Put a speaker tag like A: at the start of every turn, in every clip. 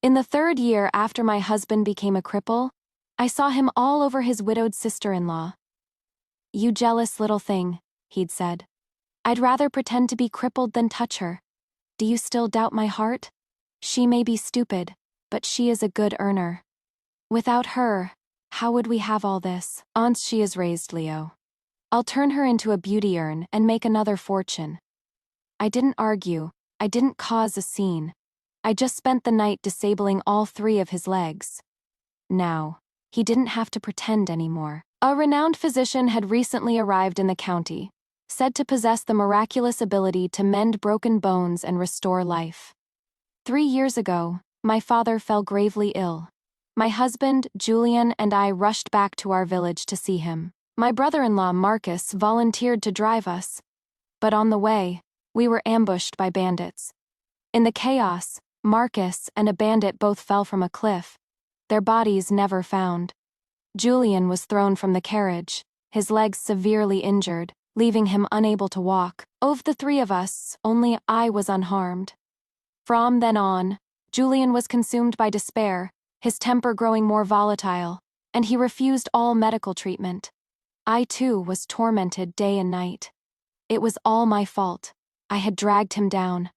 A: In the 3rd year after my husband became a cripple, I saw him all over his widowed sister-in-law. "You jealous little thing," he'd said. "I'd rather pretend to be crippled than touch her. Do you still doubt my heart? She may be stupid, but she is a good earner. Without her, how would we have all this? Once she is raised, Leo. I'll turn her into a beauty urn and make another fortune." I didn't argue. I didn't cause a scene. I just spent the night disabling all 3 of his legs. Now, he didn't have to pretend anymore. A renowned physician had recently arrived in the county, said to possess the miraculous ability to mend broken bones and restore life. 3 years ago, my father fell gravely ill. My husband, Julian, and I rushed back to our village to see him. My brother-in-law, Marcus, volunteered to drive us. But on the way, we were ambushed by bandits. In the chaos, Marcus and a bandit both fell from a cliff, their bodies never found. Julian was thrown from the carriage, his legs severely injured, leaving him unable to walk. Of the 3 of us, only I was unharmed. From then on, Julian was consumed by despair, his temper growing more volatile, and he refused all medical treatment. I too was tormented day and night. It was all my fault. I had dragged him down.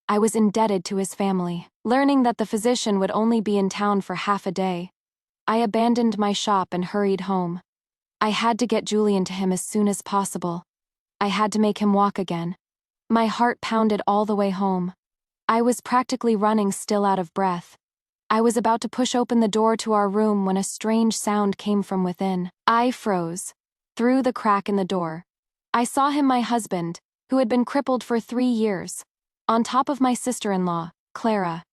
A: I was indebted to his family. Learning that the physician would only be in town for half a day, I abandoned my shop and hurried home. I had to get Julian to him as soon as possible. I had to make him walk again. My heart pounded all the way home. I was practically running, still out of breath. I was about to push open the door to our room when a strange sound came from within. I froze. Through the crack in the door, I saw him, my husband, who had been crippled for 3 years, on top of my sister-in-law, Clara.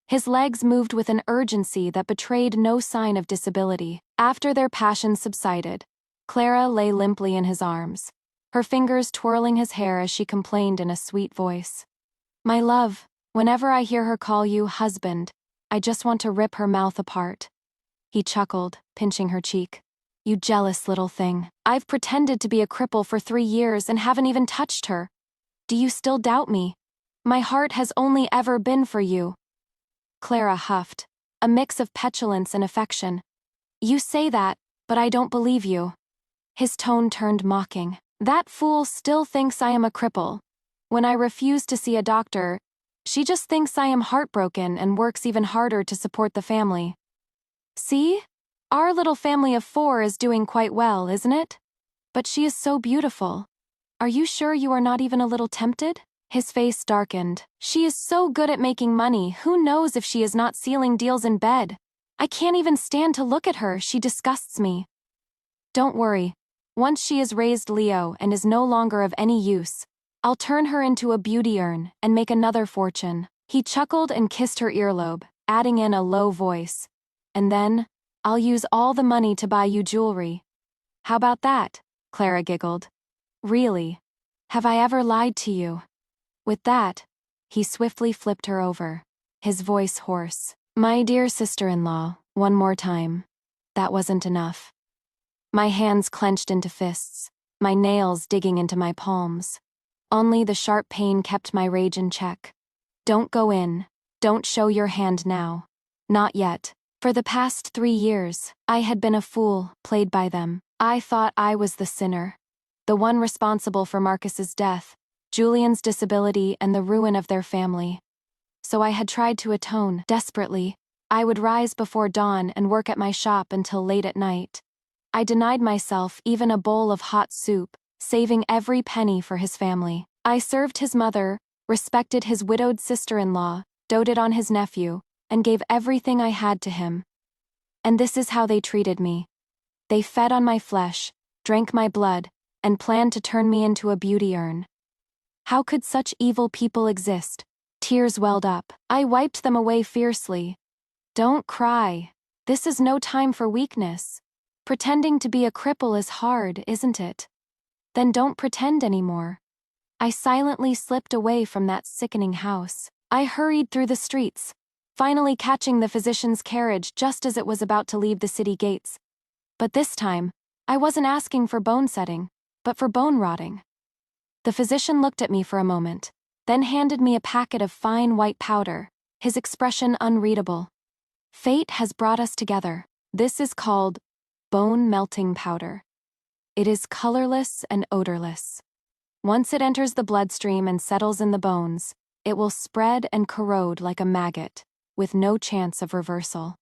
A: His legs moved with an urgency that betrayed no sign of disability. After their passion subsided, Clara lay limply in his arms, her fingers twirling his hair as she complained in a sweet voice. "My love, whenever I hear her call you husband, I just want to rip her mouth apart." He chuckled, pinching her cheek. "You jealous little thing. I've pretended to be a cripple for 3 years and haven't even touched her. Do you still doubt me? My heart has only ever been for you." Clara huffed, a mix of petulance and affection. "You say that, but I don't believe you." His tone turned mocking. "That fool still thinks I am a cripple. When I refuse to see a doctor, she just thinks I am heartbroken and works even harder to support the family. See? Our little family of 4 is doing quite well, isn't it? But she is so beautiful. Are you sure you are not even a little tempted?" His face darkened. "She is so good at making money, who knows if she is not sealing deals in bed? I can't even stand to look at her, she disgusts me." "Don't worry. Once she is raised, Leo, and is no longer of any use, I'll turn her into a beauty urn and make another fortune." He chuckled and kissed her earlobe, adding in a low voice. "And then, I'll use all the money to buy you jewelry." "How about that?" Clara giggled. "Really? Have I ever lied to you?" With that, he swiftly flipped her over, his voice hoarse. "My dear sister-in-law, one more time. That wasn't enough." My hands clenched into fists, my nails digging into my palms. Only the sharp pain kept my rage in check. "Don't go in. Don't show your hand now. Not yet." For the past 3 years, I had been a fool, played by them. I thought I was the sinner, the one responsible for Marcus's death, Julian's disability, and the ruin of their family. So I had tried to atone. Desperately, I would rise before dawn and work at my shop until late at night. I denied myself even a bowl of hot soup, saving every penny for his family. I served his mother, respected his widowed sister-in-law, doted on his nephew, and gave everything I had to him. And this is how they treated me. They fed on my flesh, drank my blood, and planned to turn me into a beauty urn. How could such evil people exist? Tears welled up. I wiped them away fiercely. "Don't cry. This is no time for weakness. Pretending to be a cripple is hard, isn't it? Then don't pretend anymore." I silently slipped away from that sickening house. I hurried through the streets, finally catching the physician's carriage just as it was about to leave the city gates. But this time, I wasn't asking for bone setting, but for bone rotting. The physician looked at me for a moment, then handed me a packet of fine white powder. his expression unreadable. Fate has brought us together. This is called bone melting powder. It is colorless and odorless. Once it enters the bloodstream and settles in the bones, it will spread and corrode like a maggot, with no chance of reversal.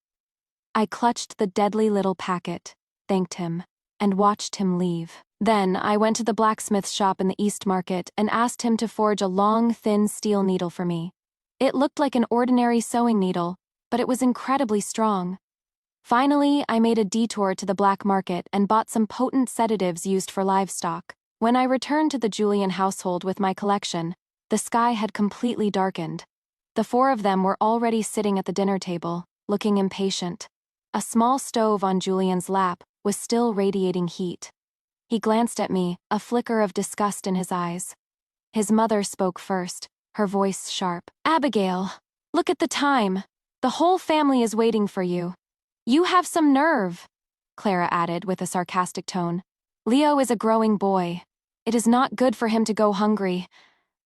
A: I clutched the deadly little packet, thanked him, and watched him leave. Then I went to the blacksmith's shop in the East Market and asked him to forge a long, thin steel needle for me. It looked like an ordinary sewing needle, but it was incredibly strong. Finally, I made a detour to the black market and bought some potent sedatives used for livestock. When I returned to the Julian household with my collection, the sky had completely darkened. The four of them were already sitting at the dinner table, looking impatient. A small stove on Julian's lap was still radiating heat. He glanced at me, a flicker of disgust in his eyes. His mother spoke first, her voice sharp. "Abigail, look at the time. The whole family is waiting for you." "You have some nerve," Clara added with a sarcastic tone. "Leo is a growing boy. It is not good for him to go hungry.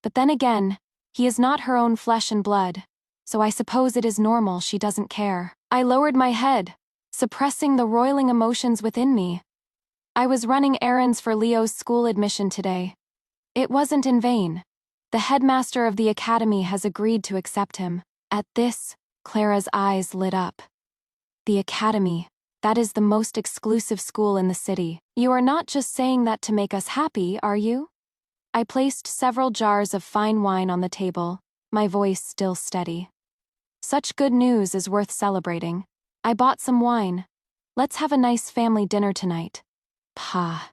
A: But then again, he is not her own flesh and blood, so I suppose it is normal she doesn't care." I lowered my head, suppressing the roiling emotions within me. I was running errands for Leo's school admission today. It wasn't in vain. The headmaster of the academy has agreed to accept him. At this, Clara's eyes lit up. "The academy, that is the most exclusive school in the city. You are not just saying that to make us happy, are you?" I placed several jars of fine wine on the table, my voice still steady. "Such good news is worth celebrating. I bought some wine. Let's have a nice family dinner tonight." "Pa."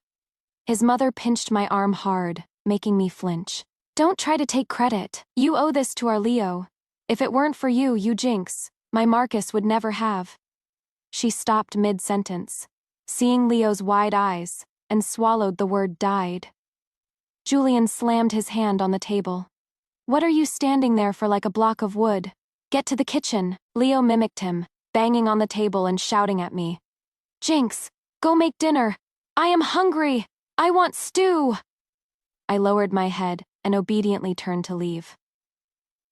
A: His mother pinched my arm hard, making me flinch. "Don't try to take credit. You owe this to our Leo. If it weren't for you, Jinx, my Marcus would never have." She stopped mid-sentence, seeing Leo's wide eyes, and swallowed the word "died." Julian slammed his hand on the table. "What are you standing there for like a block of wood? Get to the kitchen." Leo mimicked him, banging on the table and shouting at me. "Jinx, go make dinner. I am hungry. I want stew." I lowered my head and obediently turned to leave.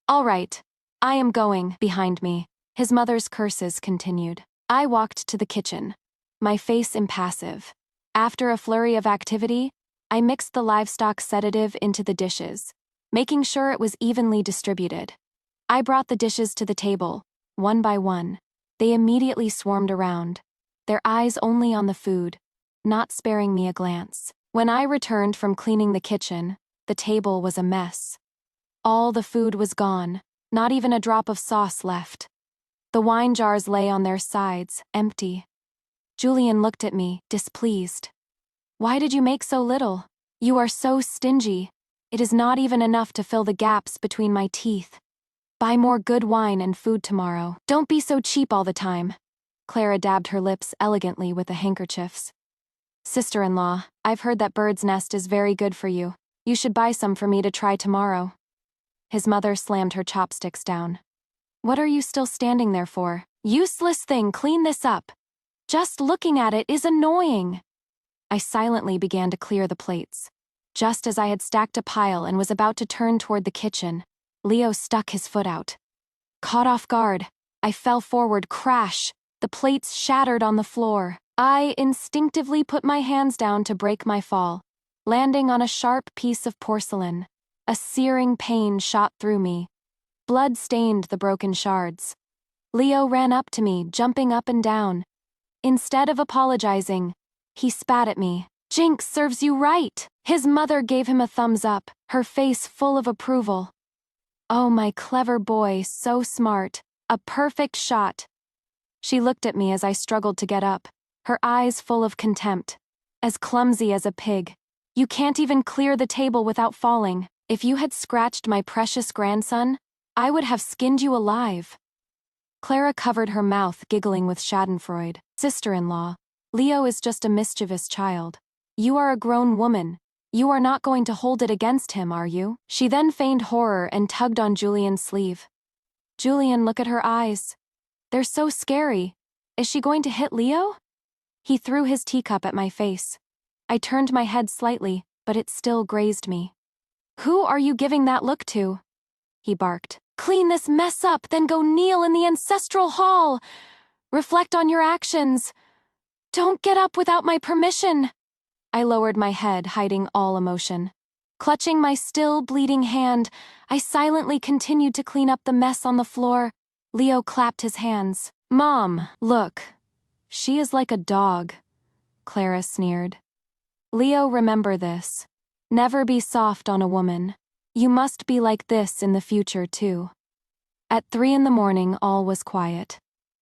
A: "All right, I am going." Behind me, his mother's curses continued. I walked to the kitchen, my face impassive. After a flurry of activity, I mixed the livestock sedative into the dishes, making sure it was evenly distributed. I brought the dishes to the table, one by one. They immediately swarmed around, their eyes only on the food, not sparing me a glance. When I returned from cleaning the kitchen, the table was a mess. All the food was gone, not even a drop of sauce left. The wine jars lay on their sides, empty. Julian looked at me, displeased. "Why did you make so little? You are so stingy. It is not even enough to fill the gaps between my teeth. Buy more good wine and food tomorrow. Don't be so cheap all the time." Clara dabbed her lips elegantly with the handkerchiefs. "Sister-in-law, I've heard that bird's nest is very good for you. You should buy some for me to try tomorrow." His mother slammed her chopsticks down. "What are you still standing there for? Useless thing, clean this up. Just looking at it is annoying." I silently began to clear the plates. Just as I had stacked a pile and was about to turn toward the kitchen, Leo stuck his foot out. Caught off guard, I fell forward, crash. The plates shattered on the floor. I instinctively put my hands down to break my fall, landing on a sharp piece of porcelain. A searing pain shot through me. Blood stained the broken shards. Leo ran up to me, jumping up and down. Instead of apologizing, he spat at me. "Jinx serves you right." His mother gave him a thumbs up, her face full of approval. "Oh, my clever boy, so smart. A perfect shot." She looked at me as I struggled to get up, her eyes full of contempt. "As clumsy as a pig. You can't even clear the table without falling. If you had scratched my precious grandson, I would have skinned you alive." Clara covered her mouth, giggling with schadenfreude. "Sister-in-law, Leo is just a mischievous child. You are a grown woman. You are not going to hold it against him, are you?" She then feigned horror and tugged on Julian's sleeve. "Julian, look at her eyes. They're so scary. Is she going to hit Leo?" He threw his teacup at my face. I turned my head slightly, but it still grazed me. "Who are you giving that look to?" he barked. Clean this mess up, then go kneel in the ancestral hall. Reflect on your actions. Don't get up without my permission. I lowered my head, hiding all emotion. Clutching my still bleeding hand, I silently continued to clean up the mess on the floor. Leo clapped his hands. Mom, look. She is like a dog, Clara sneered. Leo, remember this. Never be soft on a woman. You must be like this in the future, too. At 3 in the morning, all was quiet.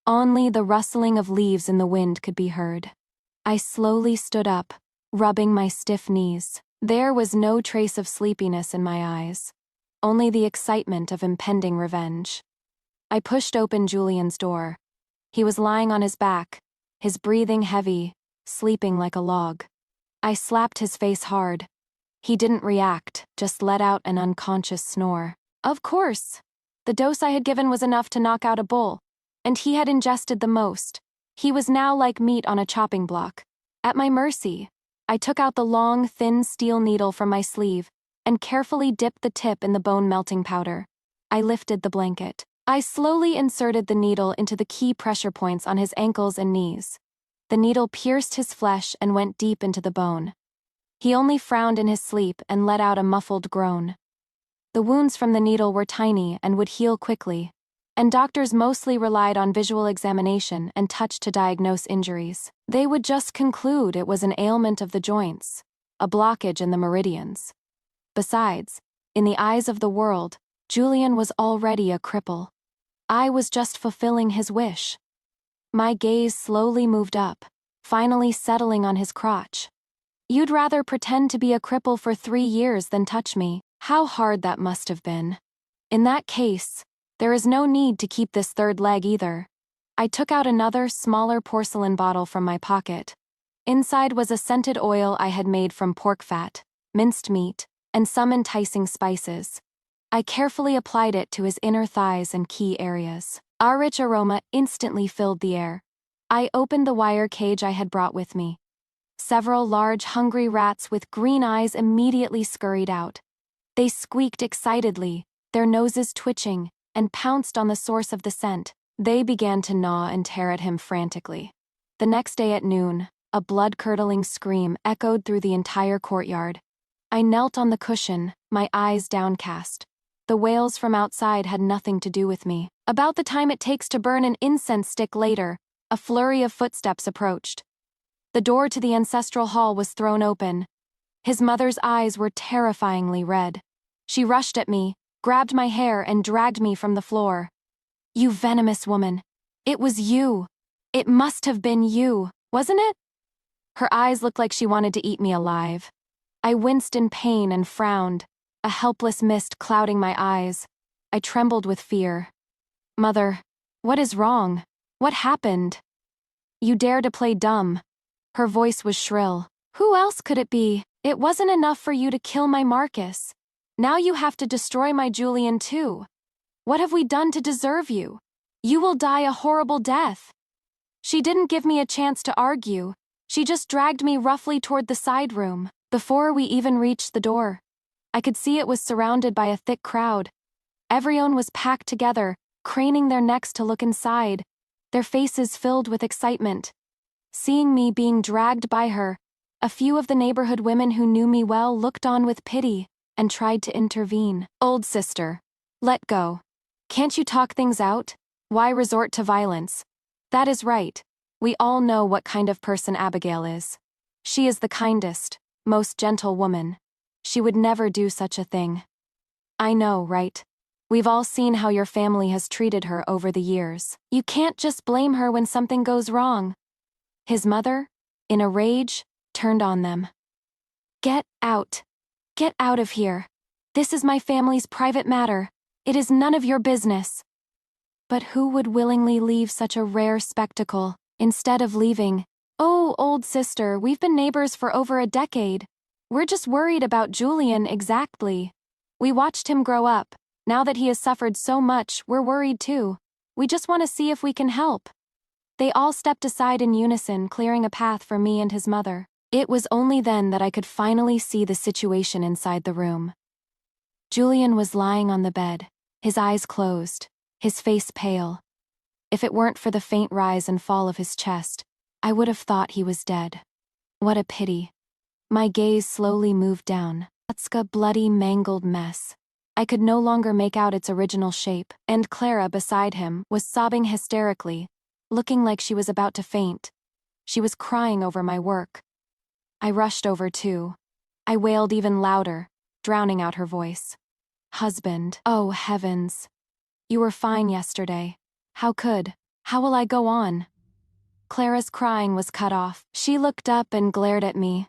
A: Only the rustling of leaves in the wind could be heard. I slowly stood up, rubbing my stiff knees. There was no trace of sleepiness in my eyes, only the excitement of impending revenge. I pushed open Julian's door. He was lying on his back, his breathing heavy, sleeping like a log. I slapped his face hard. He didn't react, just let out an unconscious snore. Of course. The dose I had given was enough to knock out a bull, and he had ingested the most. He was now like meat on a chopping block, at my mercy. I took out the long, thin steel needle from my sleeve and carefully dipped the tip in the bone-melting powder. I lifted the blanket. I slowly inserted the needle into the key pressure points on his ankles and knees. The needle pierced his flesh and went deep into the bone. He only frowned in his sleep and let out a muffled groan. The wounds from the needle were tiny and would heal quickly, and doctors mostly relied on visual examination and touch to diagnose injuries. They would just conclude it was an ailment of the joints, a blockage in the meridians. Besides, in the eyes of the world, Julian was already a cripple. I was just fulfilling his wish. My gaze slowly moved up, finally settling on his crotch. You'd rather pretend to be a cripple for 3 years than touch me. How hard that must have been. In that case, there is no need to keep this third leg either. I took out another, smaller porcelain bottle from my pocket. Inside was a scented oil I had made from pork fat, minced meat, and some enticing spices. I carefully applied it to his inner thighs and key areas. Our rich aroma instantly filled the air. I opened the wire cage I had brought with me. Several large, hungry rats with green eyes immediately scurried out. They squeaked excitedly, their noses twitching, and pounced on the source of the scent. They began to gnaw and tear at him frantically. The next day at noon, a blood-curdling scream echoed through the entire courtyard. I knelt on the cushion, my eyes downcast. The wails from outside had nothing to do with me. About the time it takes to burn an incense stick later, a flurry of footsteps approached. The door to the ancestral hall was thrown open. His mother's eyes were terrifyingly red. She rushed at me, grabbed my hair, and dragged me from the floor. You venomous woman. It was you. It must have been you, wasn't it? Her eyes looked like she wanted to eat me alive. I winced in pain and frowned, a helpless mist clouding my eyes. I trembled with fear. Mother, what is wrong? What happened? You dare to play dumb. Her voice was shrill. Who else could it be? It wasn't enough for you to kill my Marcus. Now you have to destroy my Julian too. What have we done to deserve you? You will die a horrible death. She didn't give me a chance to argue. She just dragged me roughly toward the side room. Before we even reached the door, I could see it was surrounded by a thick crowd. Everyone was packed together, craning their necks to look inside, their faces filled with excitement. Seeing me being dragged by her, a few of the neighborhood women who knew me well looked on with pity and tried to intervene. Old sister, let go. Can't you talk things out? Why resort to violence? That is right. We all know what kind of person Abigail is. She is the kindest, most gentle woman. She would never do such a thing. I know, right? We've all seen how your family has treated her over the years. You can't just blame her when something goes wrong. His mother, in a rage, turned on them. Get out. Get out of here. This is my family's private matter. It is none of your business. But who would willingly leave such a rare spectacle, instead of leaving? Oh, old sister, we've been neighbors for over a decade. We're just worried about Julian. Exactly. We watched him grow up. Now that he has suffered so much, we're worried too. We just want to see if we can help. They all stepped aside in unison, clearing a path for me and his mother. It was only then that I could finally see the situation inside the room. Julian was lying on the bed, his eyes closed, his face pale. If it weren't for the faint rise and fall of his chest, I would have thought he was dead. What a pity. My gaze slowly moved down. That's a bloody, mangled mess. I could no longer make out its original shape, and Clara, beside him, was sobbing hysterically, looking like she was about to faint. She was crying over my work. I rushed over too. I wailed even louder, drowning out her voice. Husband, oh heavens. You were fine yesterday. How will I go on? Clara's crying was cut off. She looked up and glared at me.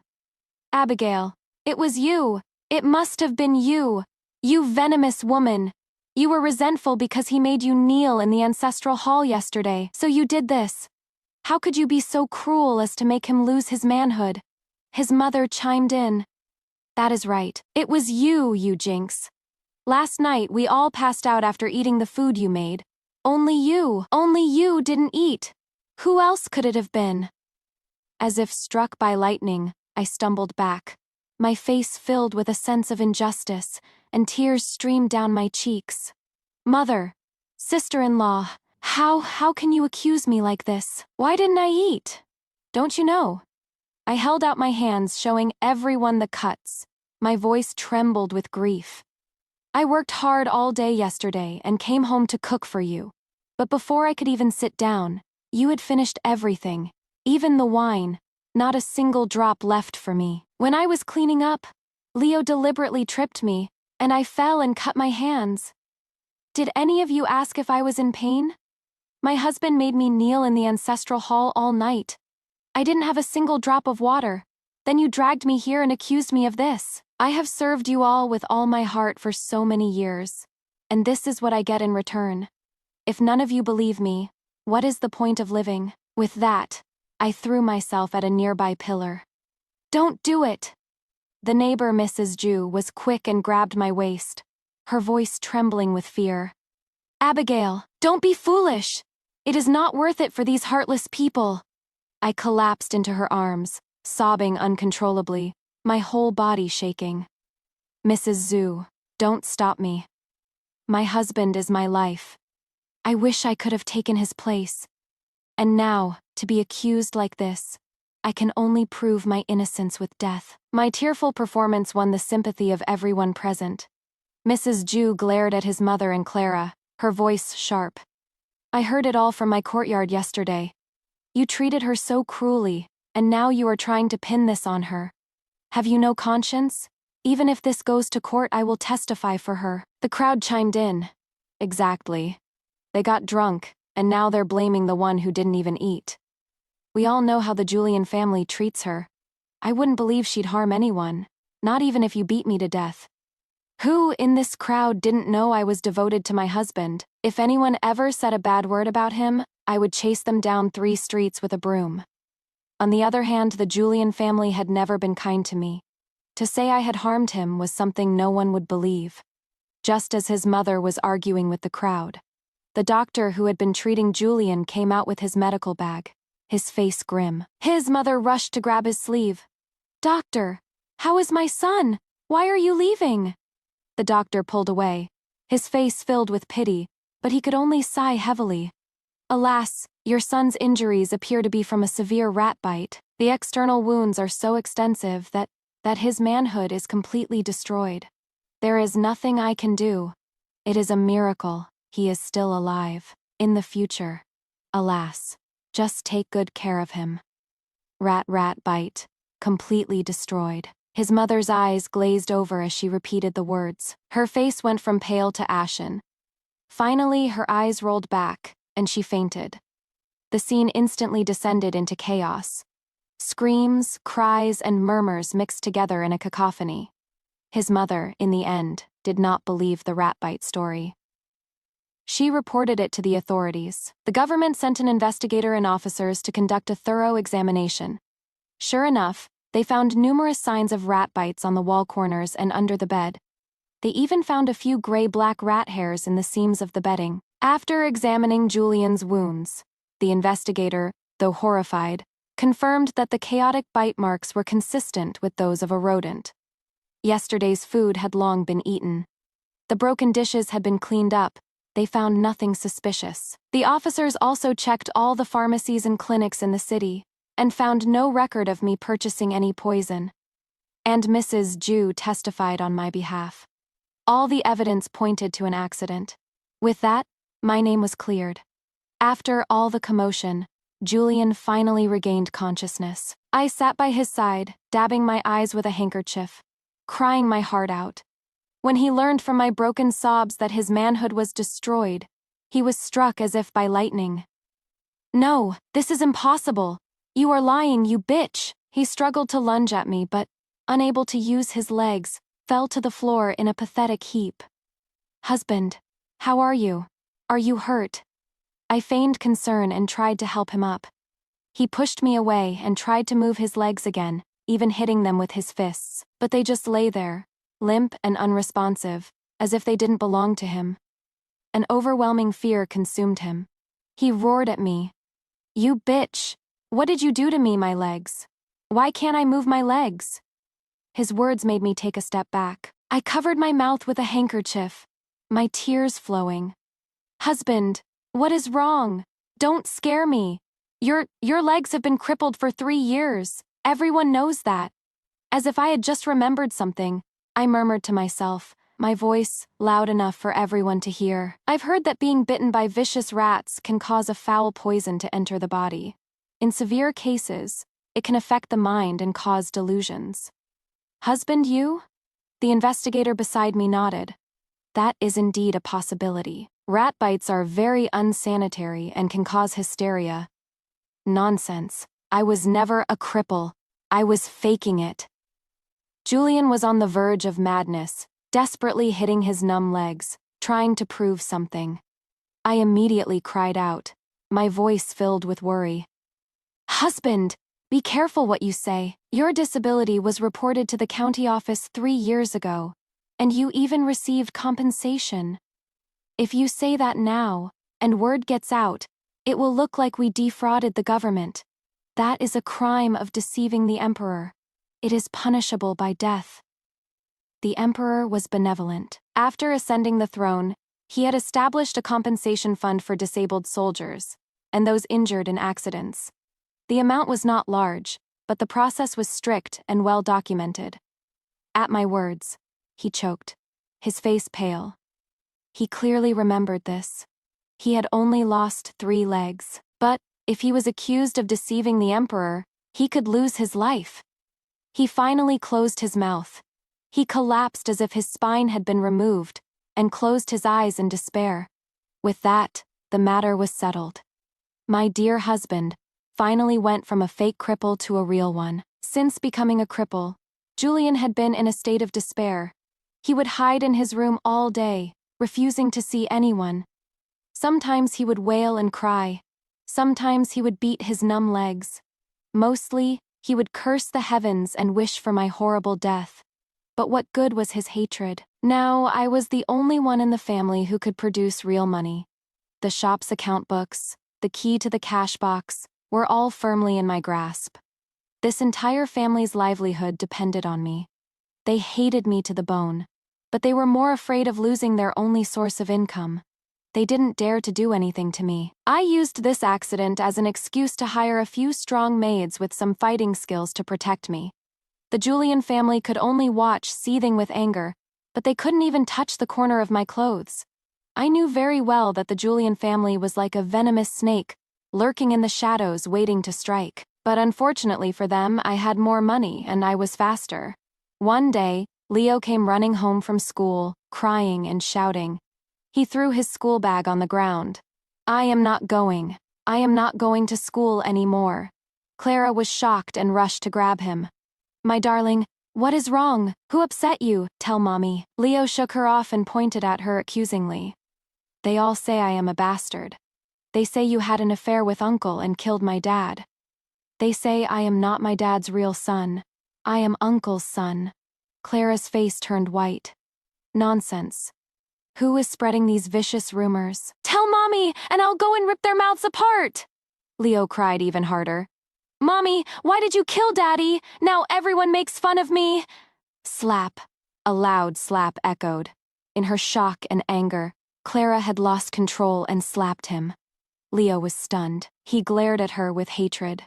A: Abigail, it was you. It must have been you. You venomous woman. You were resentful because he made you kneel in the ancestral hall yesterday, so you did this. How could you be so cruel as to make him lose his manhood? His mother chimed in. That is right. It was you, you jinx. Last night we all passed out after eating the food you made. Only you didn't eat. Who else could it have been? As if struck by lightning, I stumbled back. My face filled with a sense of injustice, and tears streamed down my cheeks. Mother, sister-in-law, how can you accuse me like this? Why didn't I eat? Don't you know? I held out my hands, showing everyone the cuts. My voice trembled with grief. I worked hard all day yesterday and came home to cook for you. But before I could even sit down, you had finished everything, even the wine, not a single drop left for me. When I was cleaning up, Leo deliberately tripped me, and I fell and cut my hands. Did any of you ask if I was in pain? My husband made me kneel in the ancestral hall all night. I didn't have a single drop of water. Then you dragged me here and accused me of this. I have served you all with all my heart for so many years, and this is what I get in return. If none of you believe me, what is the point of living? With that, I threw myself at a nearby pillar. Don't do it! The neighbor, Mrs. Jew, was quick and grabbed my waist, her voice trembling with fear. Abigail, don't be foolish! It is not worth it for these heartless people. I collapsed into her arms, sobbing uncontrollably, my whole body shaking. Mrs. Zhu, don't stop me. My husband is my life. I wish I could have taken his place. And now, to be accused like this, I can only prove my innocence with death. My tearful performance won the sympathy of everyone present. Mrs. Jew glared at his mother and Clara, her voice sharp. I heard it all from my courtyard yesterday. You treated her so cruelly, and now you are trying to pin this on her. Have you no conscience? Even if this goes to court, I will testify for her. The crowd chimed in. Exactly. They got drunk, and now they're blaming the one who didn't even eat. We all know how the Julian family treats her. I wouldn't believe she'd harm anyone, not even if you beat me to death. Who in this crowd didn't know I was devoted to my husband? If anyone ever said a bad word about him, I would chase them down 3 streets with a broom. On the other hand, the Julian family had never been kind to me. To say I had harmed him was something no one would believe. Just as his mother was arguing with the crowd, the doctor who had been treating Julian came out with his medical bag, his face grim. His mother rushed to grab his sleeve. Doctor, how is my son? Why are you leaving? The doctor pulled away, his face filled with pity, but he could only sigh heavily. Alas, your son's injuries appear to be from a severe rat bite. The external wounds are so extensive that his manhood is completely destroyed. There is nothing I can do. It is a miracle he is still alive. In the future, alas, just take good care of him. Rat bite, completely destroyed. His mother's eyes glazed over as she repeated the words. Her face went from pale to ashen. Finally, her eyes rolled back, and she fainted. The scene instantly descended into chaos. Screams, cries, and murmurs mixed together in a cacophony. His mother, in the end, did not believe the rat bite story. She reported it to the authorities. The government sent an investigator and officers to conduct a thorough examination. Sure enough, they found numerous signs of rat bites on the wall corners and under the bed. They even found a few gray-black rat hairs in the seams of the bedding. After examining Julian's wounds, the investigator, though horrified, confirmed that the chaotic bite marks were consistent with those of a rodent. Yesterday's food had long been eaten. The broken dishes had been cleaned up. They found nothing suspicious. The officers also checked all the pharmacies and clinics in the city and found no record of me purchasing any poison. And Mrs. Ju testified on my behalf. All the evidence pointed to an accident. With that, my name was cleared. After all the commotion, Julian finally regained consciousness. I sat by his side, dabbing my eyes with a handkerchief, crying my heart out. When he learned from my broken sobs that his manhood was destroyed, he was struck as if by lightning. "No, this is impossible. You are lying, you bitch!" He struggled to lunge at me, but, unable to use his legs, fell to the floor in a pathetic heap. "Husband, how are you? Are you hurt?" I feigned concern and tried to help him up. He pushed me away and tried to move his legs again, even hitting them with his fists, but they just lay there, limp and unresponsive, as if they didn't belong to him. An overwhelming fear consumed him. He roared at me. "You bitch! What did you do to me, my legs? Why can't I move my legs?" His words made me take a step back. I covered my mouth with a handkerchief, my tears flowing. "Husband, what is wrong? Don't scare me. Your legs have been crippled for 3 years. Everyone knows that." As if I had just remembered something, I murmured to myself, my voice loud enough for everyone to hear. "I've heard that being bitten by vicious rats can cause a foul poison to enter the body. In severe cases, it can affect the mind and cause delusions." "Husband, you?" The investigator beside me nodded. "That is indeed a possibility. Rat bites are very unsanitary and can cause hysteria." Nonsense. I was never a cripple. I was faking it. Julian was on the verge of madness, desperately hitting his numb legs, trying to prove something. I immediately cried out, my voice filled with worry. "Husband, be careful what you say. Your disability was reported to the county office 3 years ago, and you even received compensation. If you say that now, and word gets out, it will look like we defrauded the government. That is a crime of deceiving the emperor. It is punishable by death." The emperor was benevolent. After ascending the throne, he had established a compensation fund for disabled soldiers and those injured in accidents. The amount was not large, but the process was strict and well documented. At my words, he choked, his face pale. He clearly remembered this. He had only lost 3 legs, but if he was accused of deceiving the emperor, he could lose his life. He finally closed his mouth. He collapsed as if his spine had been removed, and closed his eyes in despair. With that, the matter was settled. My dear husband finally went from a fake cripple to a real one. Since becoming a cripple, Julian had been in a state of despair. He would hide in his room all day, refusing to see anyone. Sometimes he would wail and cry. Sometimes he would beat his numb legs. Mostly, he would curse the heavens and wish for my horrible death. But what good was his hatred? Now I was the only one in the family who could produce real money. The shop's account books, the key to the cash box, were all firmly in my grasp. This entire family's livelihood depended on me. They hated me to the bone, but they were more afraid of losing their only source of income. They didn't dare to do anything to me. I used this accident as an excuse to hire a few strong maids with some fighting skills to protect me. The Julian family could only watch, seething with anger, but they couldn't even touch the corner of my clothes. I knew very well that the Julian family was like a venomous snake, lurking in the shadows waiting to strike. But unfortunately for them, I had more money and I was faster. One day, Leo came running home from school, crying and shouting. He threw his school bag on the ground. "I am not going. I am not going to school anymore." Clara was shocked and rushed to grab him. "My darling, what is wrong? Who upset you? Tell mommy." Leo shook her off and pointed at her accusingly. "They all say I am a bastard. They say you had an affair with Uncle and killed my dad. They say I am not my dad's real son. I am Uncle's son." Clara's face turned white. "Nonsense. Who is spreading these vicious rumors?" "Tell mommy, and I'll go and rip their mouths apart!" Leo cried even harder. "Mommy, why did you kill Daddy? Now everyone makes fun of me!" Slap. A loud slap echoed. In her shock and anger, Clara had lost control and slapped him. Leo was stunned. He glared at her with hatred.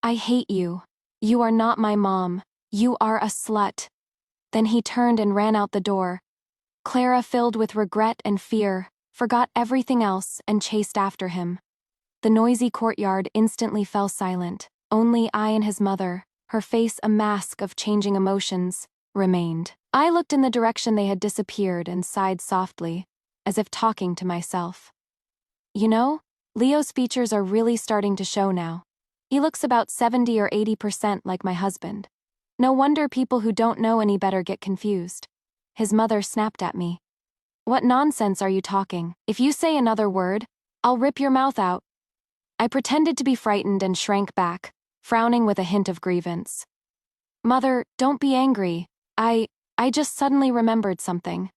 A: "I hate you. You are not my mom. You are a slut." Then he turned and ran out the door. Clara, filled with regret and fear, forgot everything else and chased after him. The noisy courtyard instantly fell silent. Only I and his mother, her face a mask of changing emotions, remained. I looked in the direction they had disappeared and sighed softly, as if talking to myself. You know, Leo's features are really starting to show now. He looks about 70 or 80% like my husband. No wonder people who don't know any better get confused. His mother snapped at me. "What nonsense are you talking? If you say another word, I'll rip your mouth out." I pretended to be frightened and shrank back, frowning with a hint of grievance. "Mother, don't be angry. I just suddenly remembered something.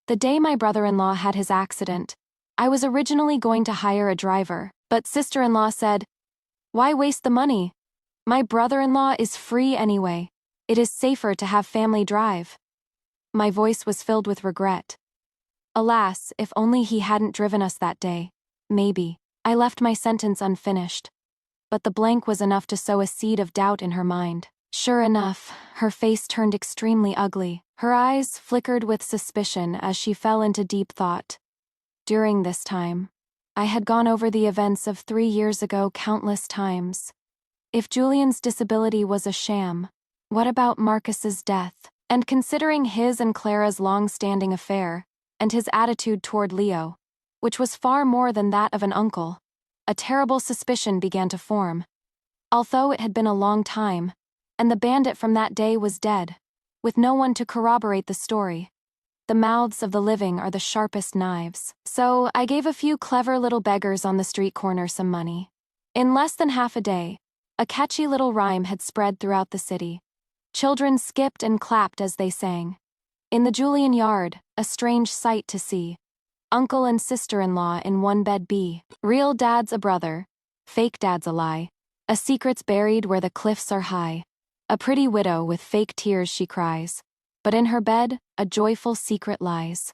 A: The day my brother-in-law had his accident, I was originally going to hire a driver, but sister-in-law said, 'Why waste the money? My brother-in-law is free anyway. It is safer to have family drive.'" My voice was filled with regret. Alas, if only he hadn't driven us that day. Maybe. I left my sentence unfinished. But the blank was enough to sow a seed of doubt in her mind. Sure enough, her face turned extremely ugly. Her eyes flickered with suspicion as she fell into deep thought. During this time, I had gone over the events of 3 years ago countless times. If Julian's disability was a sham, what about Marcus's death? And considering his and Clara's long-standing affair, and his attitude toward Leo, which was far more than that of an uncle, a terrible suspicion began to form. Although it had been a long time, and the bandit from that day was dead, with no one to corroborate the story. The mouths of the living are the sharpest knives. So I gave a few clever little beggars on the street corner some money. In less than half a day, a catchy little rhyme had spread throughout the city. Children skipped and clapped as they sang. In the Julian yard, a strange sight to see. Uncle and sister-in-law in one bed be. Real dad's a brother, fake dad's a lie. A secret's buried where the cliffs are high. A pretty widow with fake tears she cries, but in her bed, a joyful secret lies.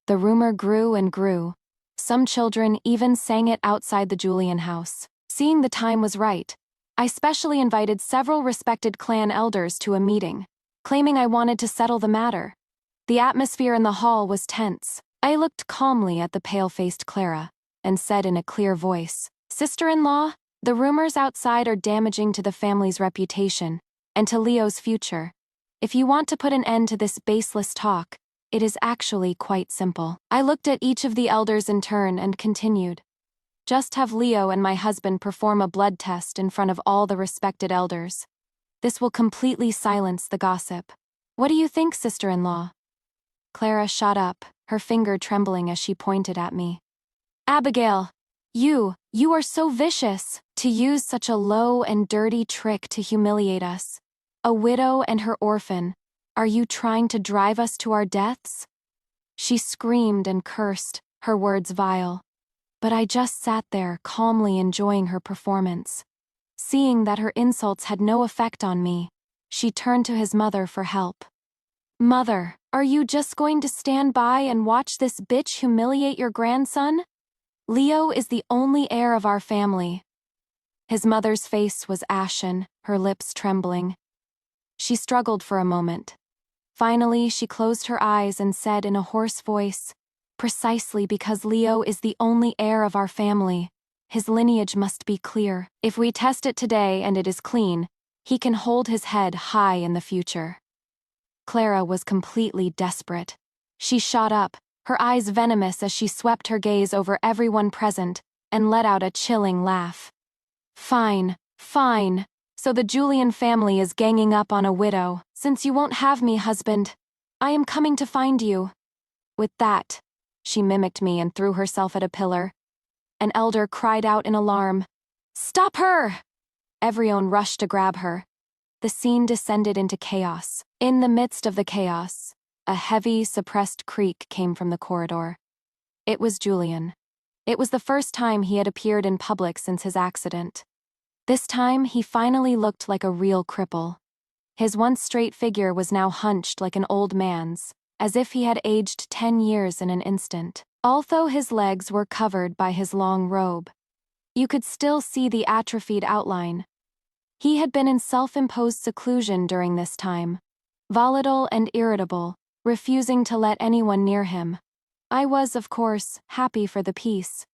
A: The rumor grew and grew. Some children even sang it outside the Julian house. Seeing the time was right, I specially invited several respected clan elders to a meeting, claiming I wanted to settle the matter. The atmosphere in the hall was tense. I looked calmly at the pale-faced Clara, and said in a clear voice, "Sister-in-law, the rumors outside are damaging to the family's reputation, and to Leo's future. If you want to put an end to this baseless talk, it is actually quite simple." I looked at each of the elders in turn and continued. "Just have Leo and my husband perform a blood test in front of all the respected elders. This will completely silence the gossip. What do you think, sister-in-law?" Clara shot up, her finger trembling as she pointed at me. "Abigail, you are so vicious, to use such a low and dirty trick to humiliate us. A widow and her orphan. Are you trying to drive us to our deaths?" She screamed and cursed, her words vile. But I just sat there, calmly enjoying her performance. Seeing that her insults had no effect on me, she turned to his mother for help. "Mother, are you just going to stand by and watch this bitch humiliate your grandson? Leo is the only heir of our family." His mother's face was ashen, her lips trembling. She struggled for a moment. Finally, she closed her eyes and said in a hoarse voice, "Precisely because Leo is the only heir of our family, his lineage must be clear. If we test it today and it is clean, he can hold his head high in the future." Clara was completely desperate. She shot up, her eyes venomous as she swept her gaze over everyone present, and let out a chilling laugh. "Fine, fine. So the Julian family is ganging up on a widow. Since you won't have me, husband, I am coming to find you." With that, she mimicked me and threw herself at a pillar. An elder cried out in alarm, "Stop her!" Everyone rushed to grab her. The scene descended into chaos. In the midst of the chaos, a heavy, suppressed creak came from the corridor. It was Julian. It was the first time he had appeared in public since his accident. This time, he finally looked like a real cripple. His once straight figure was now hunched like an old man's, as if he had aged 10 years in an instant. Although his legs were covered by his long robe, you could still see the atrophied outline. He had been in self-imposed seclusion during this time, volatile and irritable, refusing to let anyone near him. I was, of course, happy for the peace.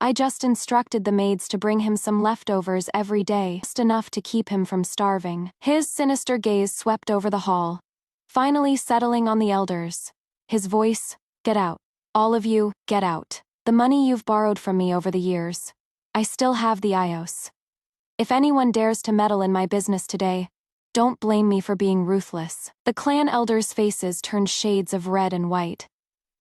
A: I just instructed the maids to bring him some leftovers every day, just enough to keep him from starving. His sinister gaze swept over the hall, finally settling on the elders. His voice, "Get out. All of you, get out. The money you've borrowed from me over the years. I still have the ios. If anyone dares to meddle in my business today, don't blame me for being ruthless." The clan elders' faces turned shades of red and white.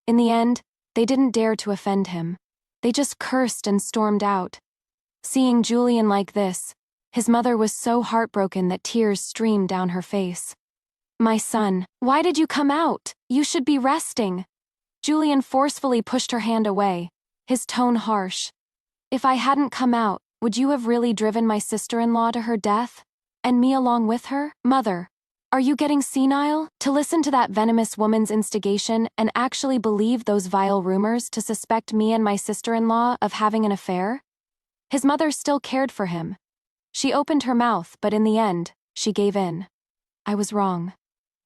A: In the end, they didn't dare to offend him. They just cursed and stormed out. Seeing Julian like this, his mother was so heartbroken that tears streamed down her face. "My son, why did you come out? You should be resting." Julian forcefully pushed her hand away, his tone harsh. "If I hadn't come out, would you have really driven my sister-in-law to her death? And me along with her? Mother, are you getting senile? To listen to that venomous woman's instigation and actually believe those vile rumors to suspect me and my sister-in-law of having an affair?" His mother still cared for him. She opened her mouth, but in the end, she gave in. "I was wrong.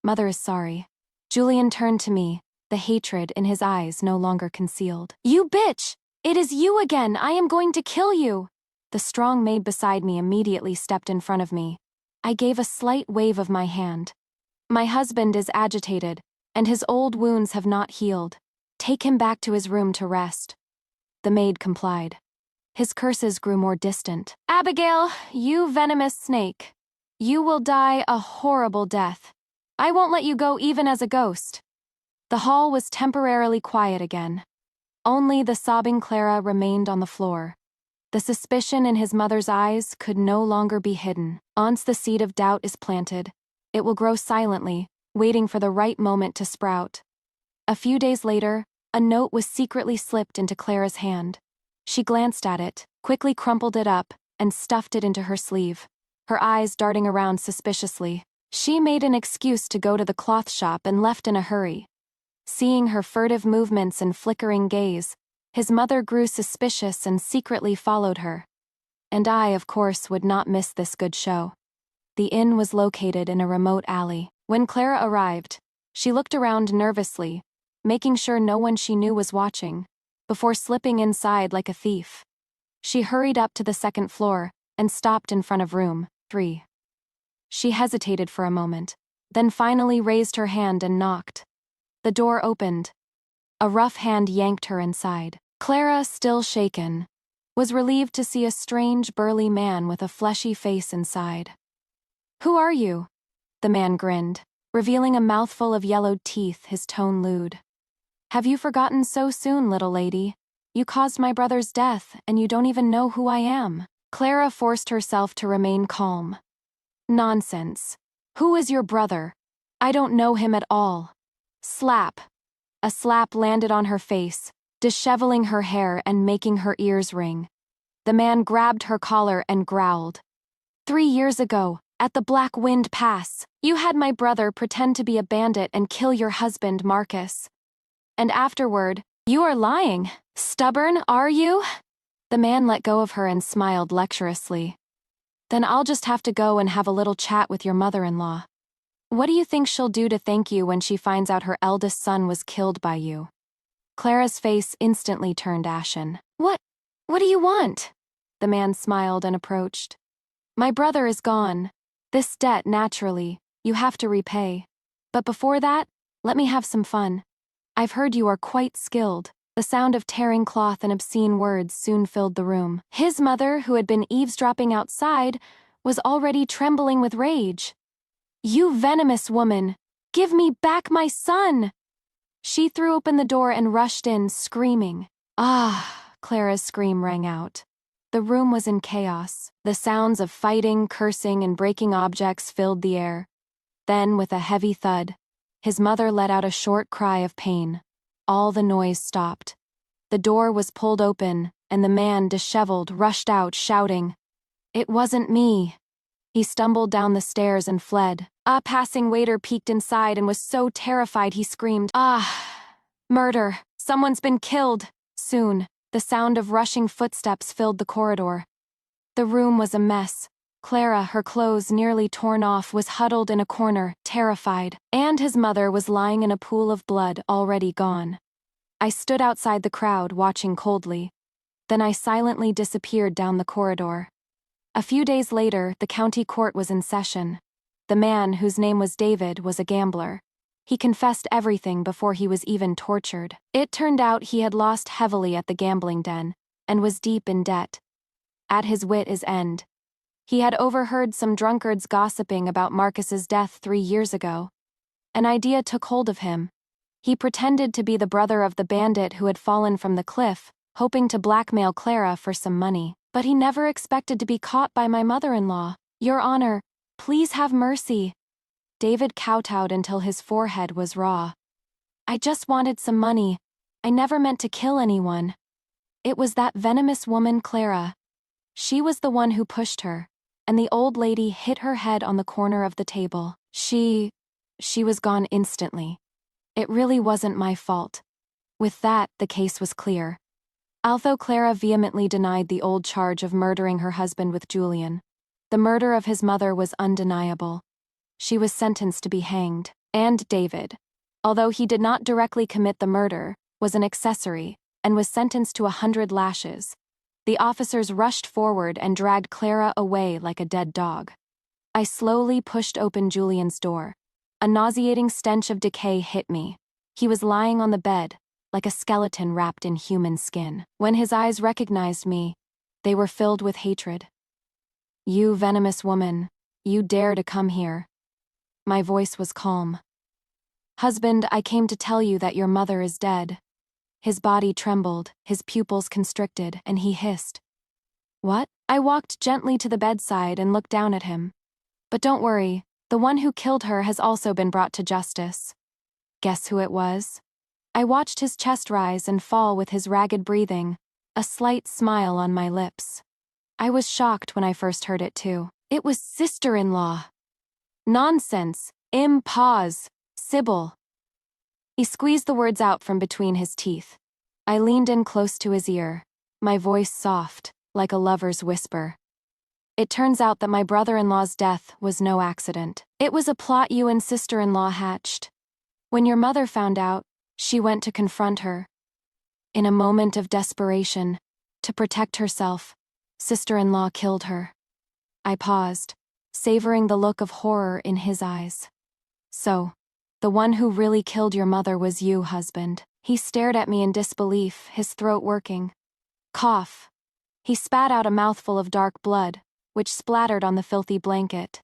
A: Mother is sorry." Julian turned to me, the hatred in his eyes no longer concealed. "You bitch! It is you again! I am going to kill you!" The strong maid beside me immediately stepped in front of me. I gave a slight wave of my hand. "My husband is agitated, and his old wounds have not healed. Take him back to his room to rest." The maid complied. His curses grew more distant. "Abigail, you venomous snake. You will die a horrible death. I won't let you go even as a ghost." The hall was temporarily quiet again. Only the sobbing Clara remained on the floor. The suspicion in his mother's eyes could no longer be hidden. Once the seed of doubt is planted, it will grow silently, waiting for the right moment to sprout. A few days later, a note was secretly slipped into Clara's hand. She glanced at it, quickly crumpled it up, and stuffed it into her sleeve, her eyes darting around suspiciously. She made an excuse to go to the cloth shop and left in a hurry. Seeing her furtive movements and flickering gaze, his mother grew suspicious and secretly followed her. And I, of course, would not miss this good show. The inn was located in a remote alley. When Clara arrived, she looked around nervously, making sure no one she knew was watching, before slipping inside like a thief. She hurried up to the second floor and stopped in front of room 3. She hesitated for a moment, then finally raised her hand and knocked. The door opened. A rough hand yanked her inside. Clara, still shaken, was relieved to see a strange, burly man with a fleshy face inside. "Who are you?" The man grinned, revealing a mouthful of yellowed teeth, his tone lewd. "Have you forgotten so soon, little lady? You caused my brother's death, and you don't even know who I am." Clara forced herself to remain calm. "Nonsense. Who is your brother? I don't know him at all." Slap. A slap landed on her face, disheveling her hair and making her ears ring. The man grabbed her collar and growled. 3 years ago, at the Black Wind Pass, you had my brother pretend to be a bandit and kill your husband, Marcus. And afterward, you are lying. Stubborn, are you?" The man let go of her and smiled lecturously. "Then I'll just have to go and have a little chat with your mother-in-law. What do you think she'll do to thank you when she finds out her eldest son was killed by you?" Clara's face instantly turned ashen. What do you want?" The man smiled and approached. "My brother is gone. This debt, naturally, you have to repay. But before that, let me have some fun. I've heard you are quite skilled." The sound of tearing cloth and obscene words soon filled the room. His mother, who had been eavesdropping outside, was already trembling with rage. "You venomous woman! Give me back my son!" She threw open the door and rushed in, screaming. "Ah!" Clara's scream rang out. The room was in chaos. The sounds of fighting, cursing, and breaking objects filled the air. Then, with a heavy thud, his mother let out a short cry of pain. All the noise stopped. The door was pulled open, and the man, disheveled, rushed out, shouting, "It wasn't me." He stumbled down the stairs and fled. A passing waiter peeked inside and was so terrified he screamed, "Ah! Murder! Someone's been killed!" Soon, the sound of rushing footsteps filled the corridor. The room was a mess. Clara, her clothes nearly torn off, was huddled in a corner, terrified, and his mother was lying in a pool of blood, already gone. I stood outside the crowd, watching coldly. Then I silently disappeared down the corridor. A few days later, the county court was in session. The man, whose name was David, was a gambler. He confessed everything before he was even tortured. It turned out he had lost heavily at the gambling den, and was deep in debt. At his wit's end, he had overheard some drunkards gossiping about Marcus's death 3 years ago. An idea took hold of him. He pretended to be the brother of the bandit who had fallen from the cliff, hoping to blackmail Clara for some money. But he never expected to be caught by my mother-in-law. "Your Honor, please have mercy." David kowtowed until his forehead was raw. "I just wanted some money. I never meant to kill anyone. It was that venomous woman, Clara. She was the one who pushed her," and the old lady hit her head on the corner of the table. She was gone instantly. It really wasn't my fault. With that, the case was clear. Although Clara vehemently denied the old charge of murdering her husband with Julian, the murder of his mother was undeniable. She was sentenced to be hanged, and David, although he did not directly commit the murder, was an accessory, and was sentenced to 100 lashes. The officers rushed forward and dragged Clara away like a dead dog. I slowly pushed open Julian's door. A nauseating stench of decay hit me. He was lying on the bed, like a skeleton wrapped in human skin. When his eyes recognized me, they were filled with hatred. "You venomous woman, you dare to come here." My voice was calm. "Husband, I came to tell you that your mother is dead." His body trembled, his pupils constricted, and he hissed, "What?" I walked gently to the bedside and looked down at him. "But don't worry, the one who killed her has also been brought to justice." Guess who it was? I watched his chest rise and fall with his ragged breathing, a slight smile on my lips. I was shocked when I first heard it too. It was sister-in-law. "Nonsense! Sybil." He squeezed the words out from between his teeth. I leaned in close to his ear, my voice soft, like a lover's whisper. "It turns out that my brother-in-law's death was no accident. It was a plot you and sister-in-law hatched. When your mother found out, she went to confront her. In a moment of desperation, to protect herself, sister-in-law killed her." I paused, savoring the look of horror in his eyes. "So, the one who really killed your mother was you, husband." He stared at me in disbelief, his throat working. Cough. He spat out a mouthful of dark blood, which splattered on the filthy blanket.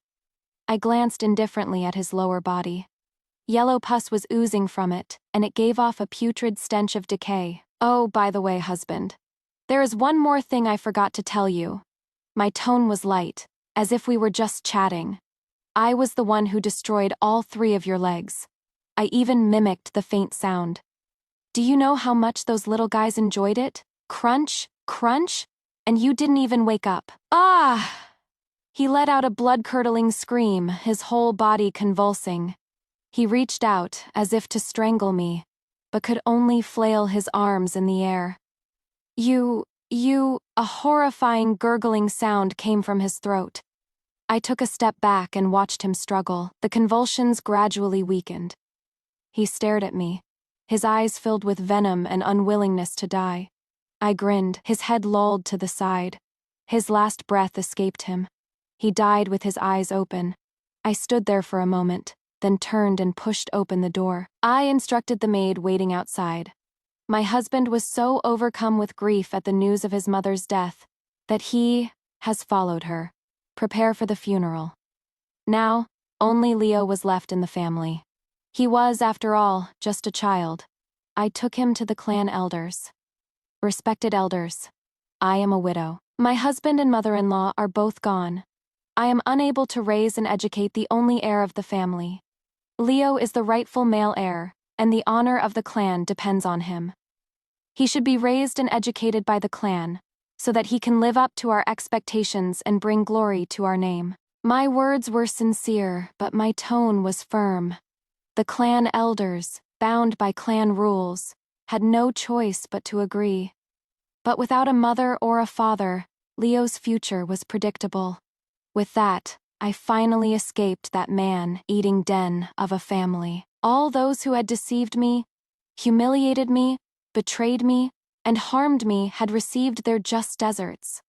A: I glanced indifferently at his lower body. Yellow pus was oozing from it, and it gave off a putrid stench of decay. "Oh, by the way, husband, there is one more thing I forgot to tell you." My tone was light, as if we were just chatting. "I was the one who destroyed all 3 of your legs. I even mimicked the faint sound. Do you know how much those little guys enjoyed it? Crunch, crunch, and you didn't even wake up." "Ah!" He let out a blood-curdling scream, his whole body convulsing. He reached out, as if to strangle me, but could only flail his arms in the air. You, a horrifying gurgling sound came from his throat. I took a step back and watched him struggle. The convulsions gradually weakened. He stared at me, his eyes filled with venom and unwillingness to die. I grinned, his head lolled to the side. His last breath escaped him. He died with his eyes open. I stood there for a moment, then turned and pushed open the door. I instructed the maid waiting outside. My husband was so overcome with grief at the news of his mother's death that he has followed her. Prepare for the funeral. Now, only Leo was left in the family. He was, after all, just a child. I took him to the clan elders. "Respected elders, I am a widow. My husband and mother-in-law are both gone. I am unable to raise and educate the only heir of the family. Leo is the rightful male heir, and the honor of the clan depends on him. He should be raised and educated by the clan, so that he can live up to our expectations and bring glory to our name. My words were sincere, but my tone was firm. The clan elders, bound by clan rules, had no choice but to agree. But without a mother or a father, Leo's future was predictable. With that, I finally escaped that man-eating den of a family. All those who had deceived me, humiliated me, betrayed me, and harmed me had received their just deserts.